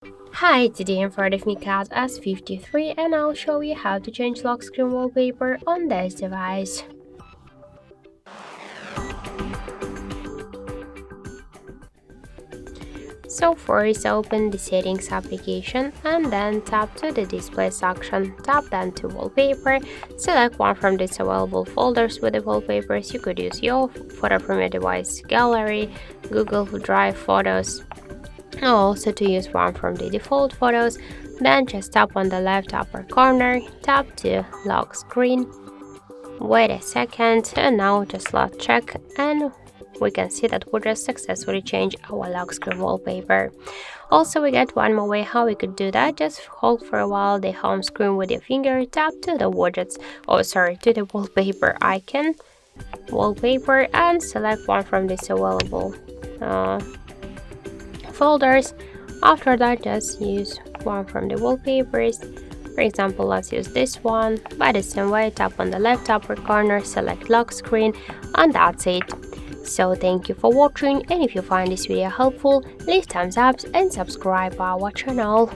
Hi, today I'm part of my Cat S53 and I'll show you how to change lock screen wallpaper on this device. So first open the settings application and then tap to the display section, tap then to wallpaper, select one from these available folders with the wallpapers. You could use your photo from your device gallery, Google Drive photos, or also to use one from the default photos. Then just tap on the left upper corner, tap to lock screen, wait a second, and now just let check, and we can see that we just successfully changed our lock screen wallpaper. Also, we get one more way how we could do that. Just hold for a while the home screen with your finger, tap to the widgets, to the wallpaper icon, wallpaper, and select one from these available folders. After that, just use one from the wallpapers. For example, let's use this one. By the same way, tap on the left upper corner, select lock screen, and that's it. So thank you for watching, and if you find this video helpful, leave thumbs up and subscribe our channel.